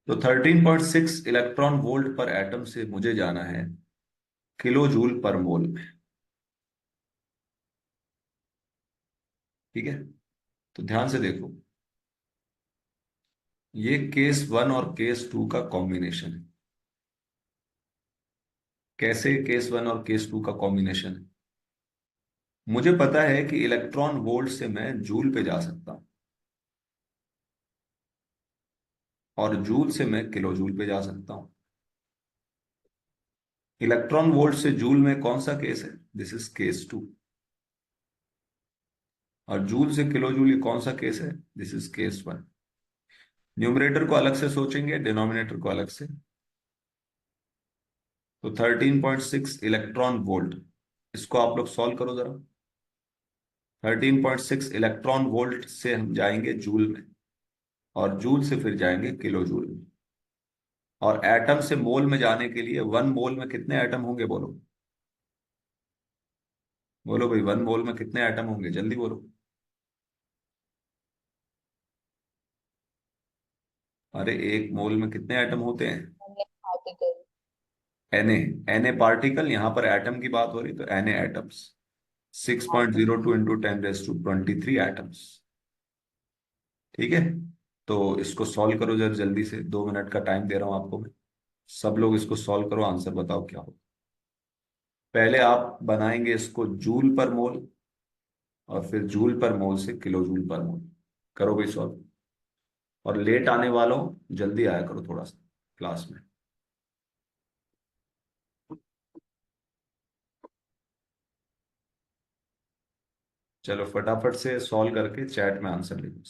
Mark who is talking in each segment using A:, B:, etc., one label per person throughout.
A: तो 13.6 electron volt पर atom से मुझे जाना है किलो जूल पर मोल में। ठीक है, तो ध्यान से देखो, ये केस वन और केस टू का कॉम्बिनेशन है। कैसे केस वन और केस टू का कॉम्बिनेशन है? मुझे पता है कि इलेक्ट्रॉन वोल्ट से मैं जूल पे जा सकता हूं, और जूल से मैं किलो जूल पे जा सकता हूं। इलेक्ट्रॉन वोल्ट से जूल में कौन सा केस है? This is case two. और जूल से किलो जूल ये कौन सा केस है? This is case one. Numerator को अलग से सोचेंगे, डिनोमिनेटर को अलग से। तो 13.6 इलेक्ट्रॉन वोल्ट, इसको आप लोग सॉल्व करो जरा। 13.6 इलेक्ट्रॉन वोल्ट से हम जाएंगे जूल में, और जूल से फिर जाएंगे किलो जूल में। और एटम से मोल में जाने के लिए, वन मोल में कितने एटम होंगे बोलो? बोलो भाई, वन मोल में कितने एटम होंगे, जल्दी बोलो। अरे एक मोल में कितने एटम होते हैं?
B: पार्टिकल।
A: एनए। एनए पार्टिकल, यहां पर एटम की बात हो रही, तो एनए एटम्स। 6.02 into 10⁻23 atoms. ठीक है, तो इसको सॉल्व करो जरा जल्दी से, 2 मिनट का टाइम दे रहा हूं आपको मैं। सब लोग इसको सॉल्व करो, आंसर बताओ क्या हो। पहले आप बनाएंगे इसको जूल पर मोल, और फिर जूल पर मोल से किलो जूल पर मोल। करो भाई सॉल्व। और लेट आने वालों, जल्दी आया करो थोड़ा सा क्लास में। चलो फटाफट से सॉल्व करके चैट में आंसर लिखो।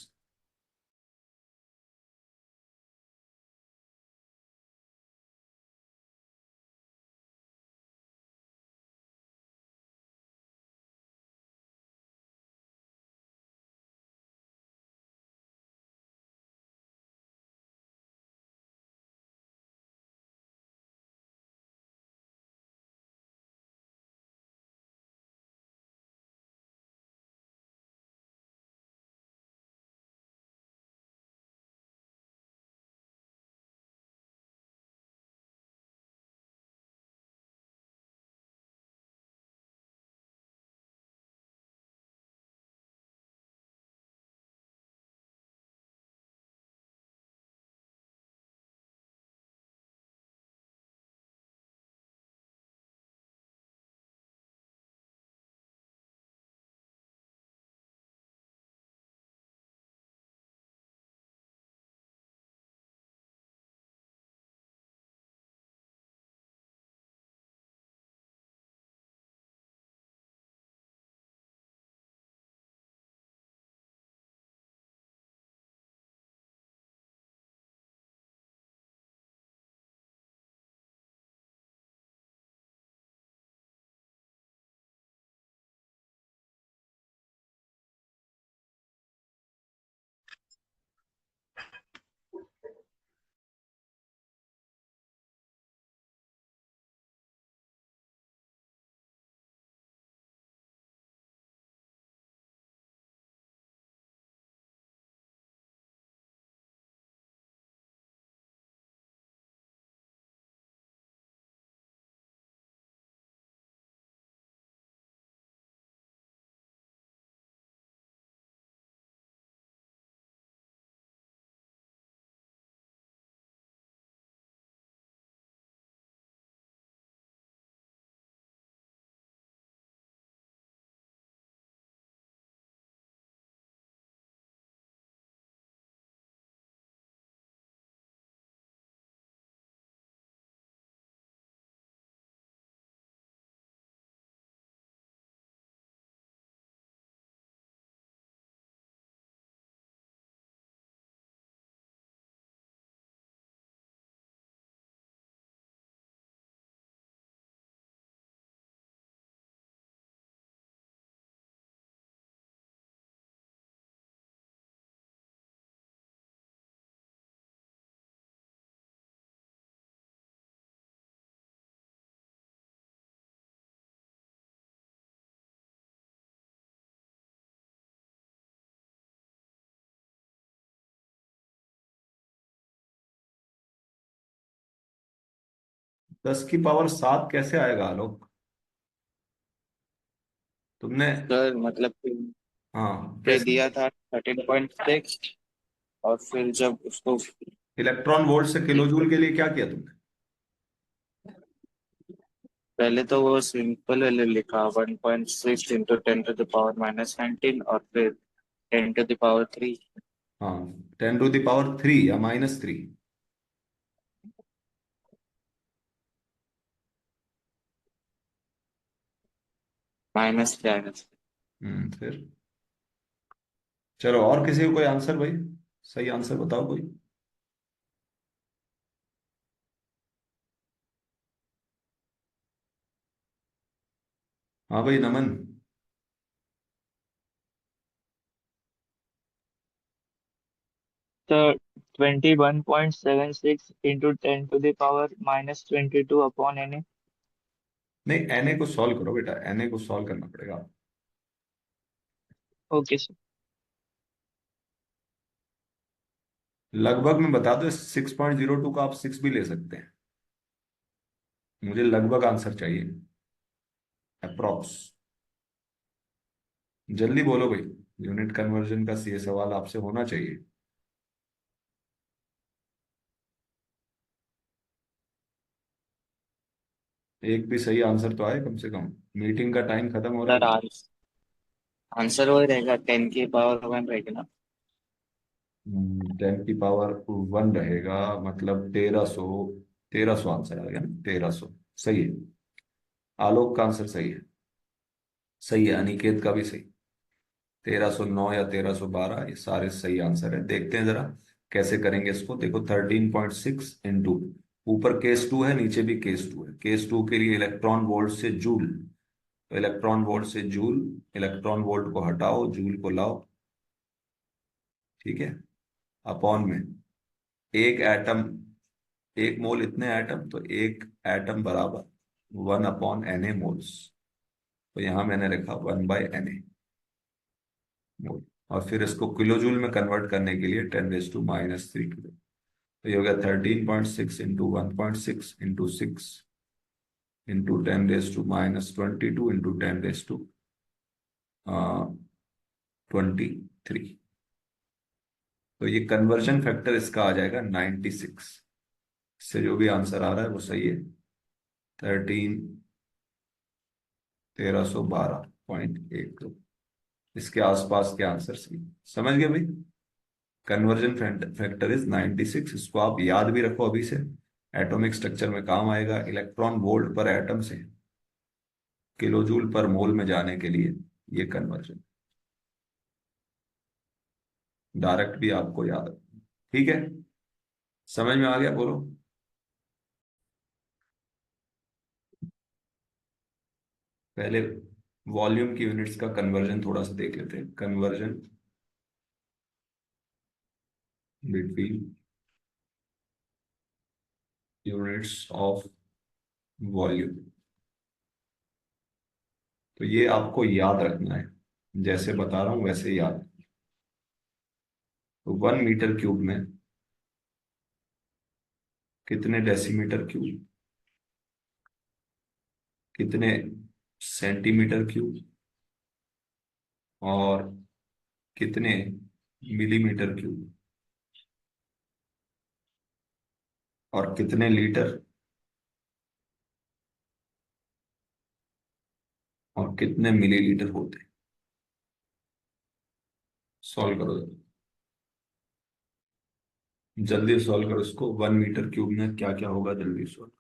A: 10 की पावर 7 कैसे आएगा आलोक? तुमने,
B: सर मतलब
A: हाँ
B: पे
A: कैसे?
B: दिया था 13.6, और फिर जब उसको
A: इलेक्ट्रॉन वोल्ट से किलो जूल के लिए क्या किया तुमने?
B: पहले तो वो सिंपल वाले लिखा 1.6 इंटू 10 to the power -19, और फिर 10 to the power 3।
A: हाँ, 10 to the पावर 3 या -3?
B: माइनस क्या है?
A: फिर चलो, और किसी को कोई आंसर भाई, सही आंसर बताओ कोई। हाँ भाई नमन।
C: तो 21.76 into 10 to the power -22 upon Na।
A: नहीं, एनए को सॉल्व करो बेटा, एनए को सॉल्व करना पड़ेगा।
C: Okay sir.
A: लगभग में बता दो, 6.02 का आप 6 भी ले सकते हैं। मुझे लगभग आंसर चाहिए, अप्रोक्स। जल्दी बोलो भाई, यूनिट कन्वर्जन का ये सवाल आपसे होना चाहिए। एक भी सही आंसर तो आए कम से कम, मीटिंग का टाइम खत्म हो रहा
B: सर
A: है।
B: आंसर वही रहेगा, 10 की पावर 1 रहेगी ना।
A: 10 की पावर 1 रहेगा, मतलब 1300। 1300 आंसर आ गया ना, 1300। सही है, आलोक का आंसर सही है। सही है, अनिकेत का भी सही। 1309 या 1312, ये सारे सही आंसर है। देखते हैं जरा कैसे करेंगे इसको। देखो 13.6 इंटू, ऊपर केस 2 है, नीचे भी केस 2 है। केस 2 के लिए इलेक्ट्रॉन वोल्ट से जूल, तो इलेक्ट्रॉन वोल्ट से जूल, इलेक्ट्रॉन वोल्ट को हटाओ, जूल को लाओ। ठीक है, अपॉन में एक एटम, एक मोल इतने एटम, तो एक एटम बराबर 1/Na मोल्स। तो यहां मैंने लिखा 1/Na मोल। और फिर इसको किलो जूल में कन्वर्ट करने के लिए 10⁻³ किलो। तो ये हो गया 13.6 इंटू 1.6 इंटू 6 इंटू 10⁻²² इंटू 10⁻23। तो ये कन्वर्जन फैक्टर इसका आ जाएगा 96। इससे जो भी आंसर आ रहा है वो सही है। 13,1312.12, इसके आसपास के आंसर सही। समझ गए भाई? Conversion factor is 96। इसको आप याद भी रखो अभी से, एटॉमिक स्ट्रक्चर में काम आएगा। इलेक्ट्रॉन वोल्ट पर एटम से किलो जूल पर मोल में जाने के लिए ये कन्वर्जन डायरेक्ट भी आपको याद रखना। ठीक है, समझ में आ गया? बोलो। पहले वॉल्यूम की यूनिट्स का कन्वर्जन थोड़ा सा देख लेते हैं। Conversion between units of volume, तो ये आपको याद रखना है, जैसे बता रहा हूं वैसे याद। तो 1 मीटर क्यूब में कितने डेसीमीटर क्यूब, कितने सेंटीमीटर क्यूब, और कितने मिलीमीटर क्यूब, और कितने लीटर, और कितने मिलीलीटर होते हैं। सॉल्व करो, जल्दी सॉल्व करो इसको। 1 मीटर क्यूब में क्या क्या होगा, जल्दी सॉल्व।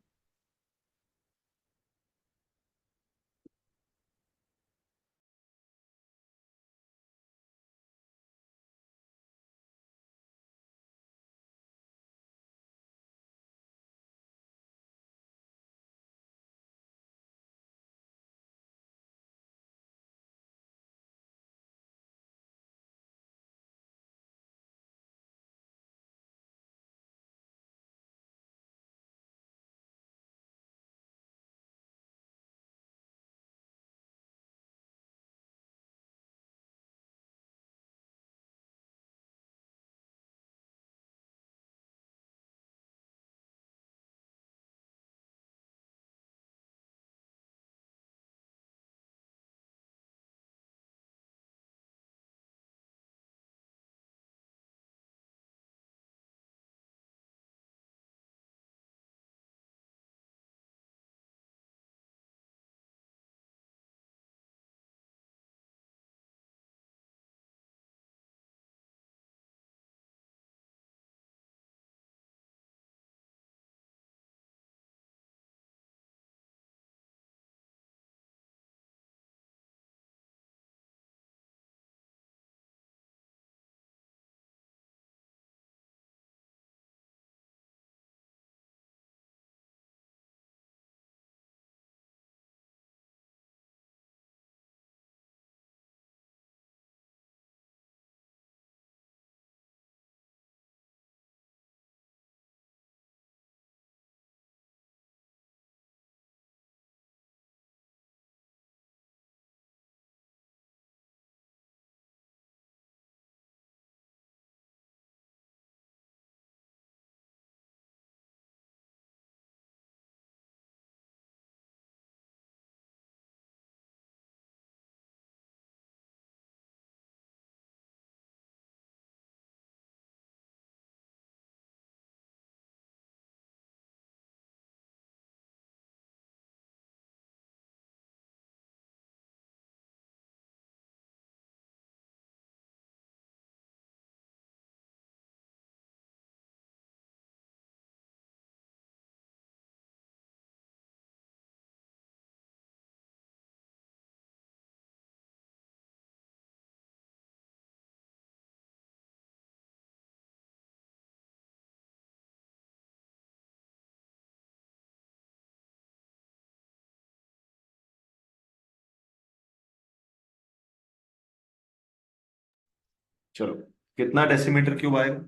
A: चलो, कितना डेसीमीटर क्यूब आएगा?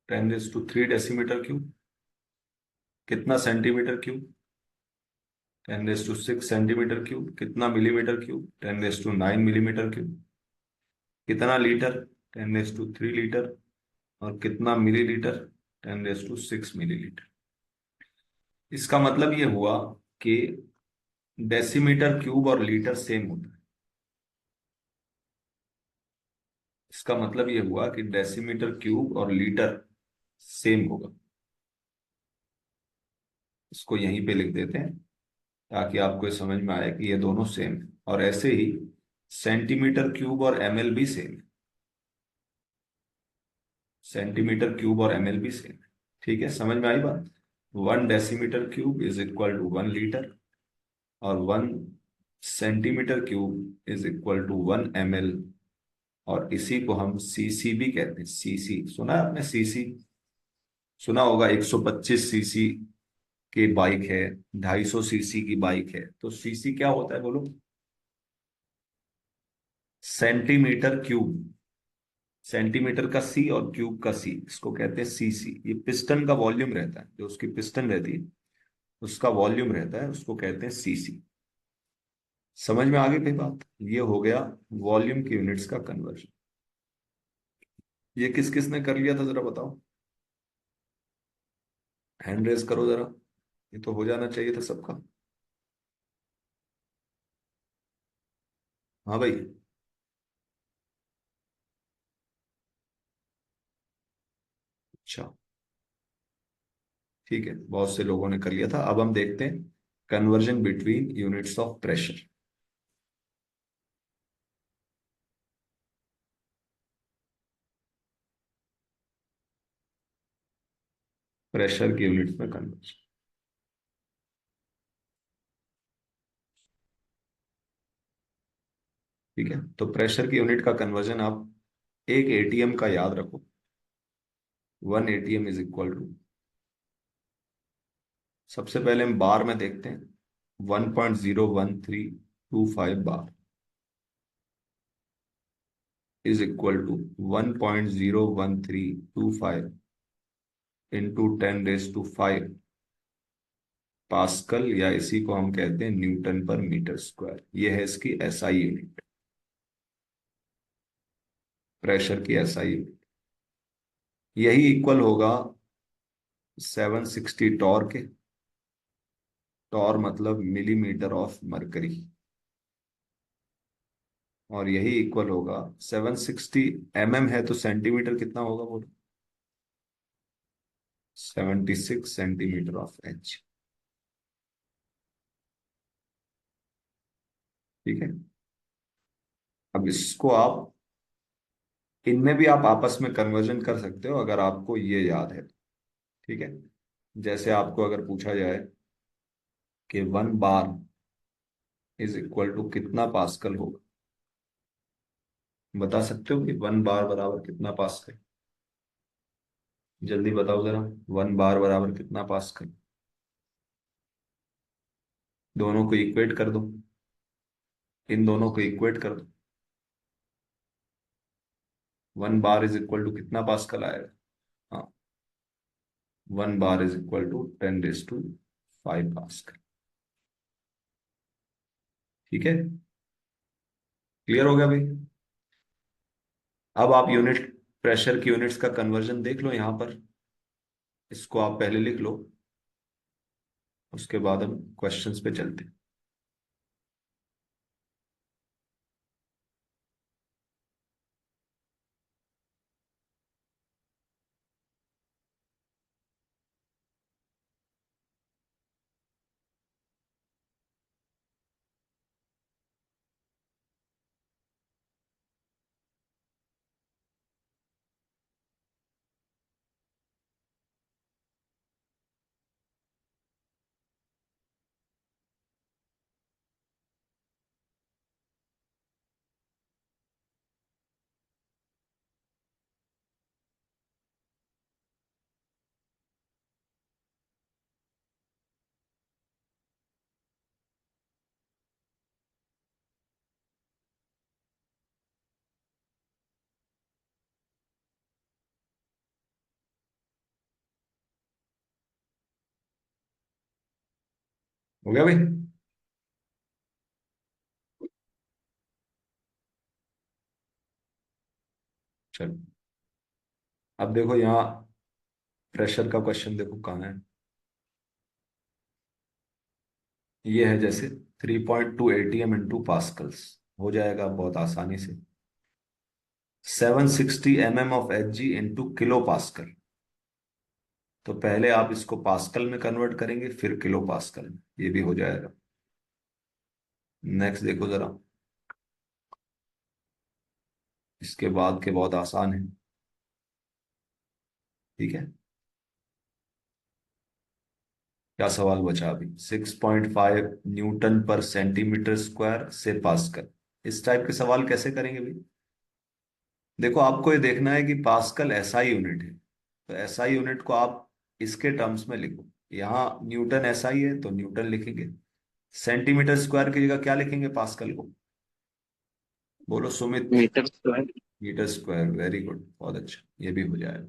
A: 10⁻³ डेसीमीटर क्यूब। कितना सेंटीमीटर क्यूब? 10⁻⁶ centimetre cube. कितना मिलीमीटर क्यूब? 10⁹ millimetre cube. कितना लीटर? 10⁻³ लीटर। और कितना मिलीलीटर? 10⁻⁶ मिलीलीटर। इसका मतलब ये हुआ कि डेसीमीटर क्यूब और लीटर सेम होता है। इसका मतलब ये हुआ कि डेसीमीटर क्यूब और लीटर सेम होगा। इसको यहीं पे लिख देते हैं ताकि आपको ये समझ में आए कि ये दोनों सेम है। और ऐसे ही सेंटीमीटर क्यूब और एमएल भी सेम है। सेंटीमीटर क्यूब और एमएल भी सेम है। ठीक है, समझ में आई बात? 1 decimetre cube is equal to 1 litre, और 1 centimetre cube is equal to 1 ml। और इसी को हम सीसी भी कहते हैं। सीसी सुना है आपने? सीसी सुना होगा। 125 सीसी की बाइक है, 250 सीसी की बाइक है, तो सीसी क्या होता है बोलो? Centimetre cube. सेंटीमीटर का सी और क्यूब का सी, इसको कहते हैं सीसी। ये पिस्टन का वॉल्यूम रहता है, जो उसकी पिस्टन रहती है उसका वॉल्यूम रहता है, उसको कहते हैं सीसी। समझ में आ गई कोई बात? ये हो गया वॉल्यूम की यूनिट्स का कन्वर्जन। ये किस किस ने कर लिया था जरा बताओ? हैंड रेज करो जरा। ये तो हो जाना चाहिए था सबका। हाँ भाई। अच्छा, ठीक है, बहुत से लोगों ने कर लिया था। अब हम देखते हैं conversion between units of pressure. Pressure की यूनिट्स में कन्वर्जन। ठीक है, तो प्रेशर की यूनिट का कन्वर्जन आप एक एटीएम का याद रखो। 1 ATM इज इक्वल टू, सबसे पहले हम बार में देखते हैं। 1.01325 bar is equal to 1.01325 into 10⁻⁵ pascal, या इसी को हम कहते हैं न्यूटन पर मीटर स्क्वायर। ये है इसकी एसआई यूनिट। प्रेशर की एसआई यूनिट। यही इक्वल होगा 760 टॉर के। टॉर मतलब मिलीमीटर ऑफ मरकरी। और यही इक्वल होगा 760 mm है, तो सेंटीमीटर कितना होगा वो? 76 सेंटीमीटर ऑफ एच। ठीक है, अब इसको आप, इनमें भी आप आपस में कन्वर्जन कर सकते हो अगर आपको ये याद है तो। ठीक है, जैसे आपको अगर पूछा जाए कि 1 बार इज इक्वल टू कितना पास्कल होगा, बता सकते हो कि 1 बार बराबर कितना पास्कल? जल्दी बताओ जरा। 1 बार बराबर कितना पास्कल? दोनों को इक्वेट कर दो। इन दोनों को इक्वेट कर दो। 1 बार इज इक्वल टू कितना पास्कल आएगा? हाँ, 1 बार इज इक्वल टू 10⁵ ठीक है, क्लियर हो गया भाई? अब आप यूनिट, प्रेशर की यूनिट्स का कन्वर्जन देख लो यहां पर। इसको आप पहले लिख लो, उसके बाद हम क्वेश्चंस पे चलते हैं। हो गया भाई? चलो, अब देखो यहाँ प्रेशर का क्वेश्चन देखो कहाँ है। ये है जैसे 3.2 ATM इंटू पास्कल्स, हो जाएगा बहुत आसानी से। 760 of Hg into kilo pascal. तो पहले आप इसको पास्कल में कन्वर्ट करेंगे, फिर किलो पास्कल में, ये भी हो जाएगा। नेक्स्ट देखो जरा, इसके बाद के बहुत आसान है। ठीक है, क्या सवाल बचा अभी? 6.5 न्यूटन पर सेंटीमीटर स्क्वायर से पास्कल। इस टाइप के सवाल कैसे करेंगे भाई? देखो, आपको ये देखना है कि पास्कल एसआई यूनिट है, तो एसआई यूनिट को आप इसके टर्म्स में लिखो। यहाँ न्यूटन एसआई है तो न्यूटन लिखेंगे। सेंटीमीटर स्क्वायर की जगह क्या लिखेंगे पास्कल को? बोलो Sumit.
B: Metre square.
A: Metre square, very good, बहुत अच्छा, ये भी हो जाएगा।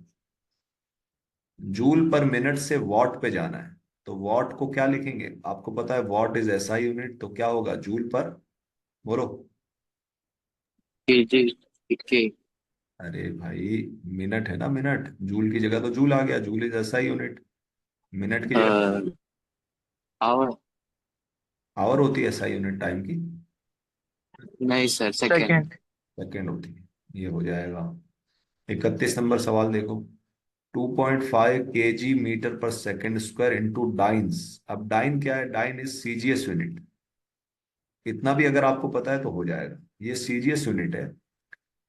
A: जूल पर मिनट से वॉट पे जाना है, तो वॉट को क्या लिखेंगे? आपको पता है वॉट इज एसआई यूनिट, तो क्या होगा जूल पर। बोलो।
B: केजी। के।
A: अरे भाई, मिनट है ना, मिनट, जूल की जगह तो जूल आ गया, joule is SI unit. Minute की जगह
B: आवर।
A: आवर होती है एसआई यूनिट टाइम की।
B: नहीं सर, सेकेंड।
C: सेकंड।
A: सेकेंड होती है, ये हो जाएगा। 31 नंबर सवाल देखो। 2.5 kg मीटर पर सेकेंड स्क्वायर इंटू डाइन्स। अब डाइन क्या है? Dyne is CGS unit. इतना भी अगर आपको पता है तो हो जाएगा, ये सीजीएस यूनिट है।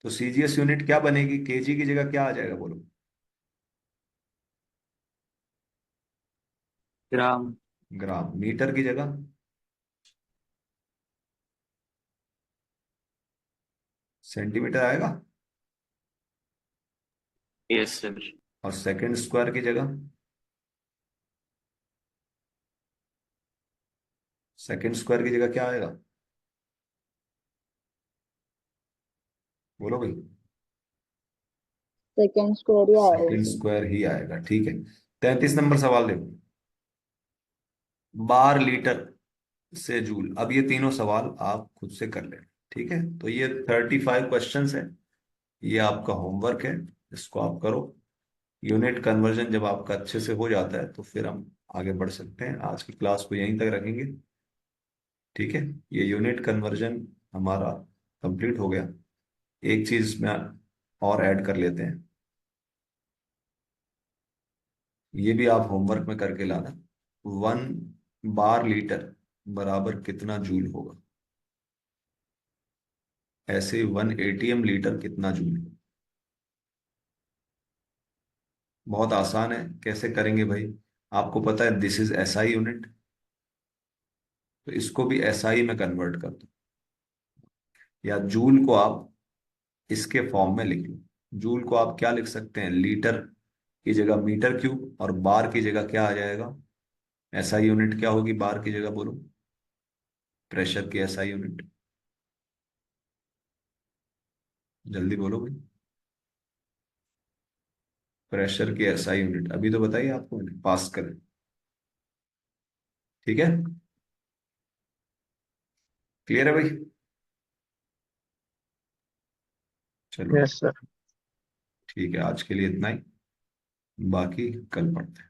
A: तो सीजीएस यूनिट क्या बनेगी? केजी की जगह क्या आ जाएगा बोलो?
B: ग्राम।
A: ग्राम। मीटर की जगह सेंटीमीटर आएगा।
B: Yes sir.
A: और सेकंड स्क्वायर की जगह, सेकंड स्क्वायर की जगह क्या आएगा? बोलो भाई।
C: सेकंड स्क्वायर ही आएगा
A: सेकंड
C: सर।
A: स्क्वायर ही आएगा, ठीक है। 33 नंबर सवाल देखो। बार, लीटर से जूल। अब ये तीनों सवाल आप खुद से कर लें। ठीक है, तो ये 35 क्वेश्चन है, ये आपका होमवर्क है, इसको आप करो। यूनिट कन्वर्जन जब आपका अच्छे से हो जाता है तो फिर हम आगे बढ़ सकते हैं। आज की क्लास को यहीं तक रखेंगे। ठीक है, ये यूनिट कन्वर्जन हमारा कंप्लीट हो गया। एक चीज में और ऐड कर लेते हैं, ये भी आप होमवर्क में करके लाना। 1 बार लीटर बराबर कितना जूल होगा? ऐसे 1 ATM लीटर कितना जूल होगा? बहुत आसान है, कैसे करेंगे भाई? आपको पता है दिस इज एसआई यूनिट, तो इसको भी एसआई में कन्वर्ट कर दो, या जूल को आप इसके फॉर्म में लिख लो। जूल को आप क्या लिख सकते हैं? लीटर की जगह मीटर क्यूब, और बार की जगह क्या आ जाएगा? एसआई यूनिट क्या होगी बार की जगह बोलो? प्रेशर की एसआई यूनिट। जल्दी बोलो भाई। प्रेशर की एसआई यूनिट अभी तो बताइए आपको मैंने, पास्कल। ठीक है, क्लियर है भाई? चलो,
C: यस सर।
A: ठीक है, आज के लिए इतना ही, बाकी कल पढ़ते हैं।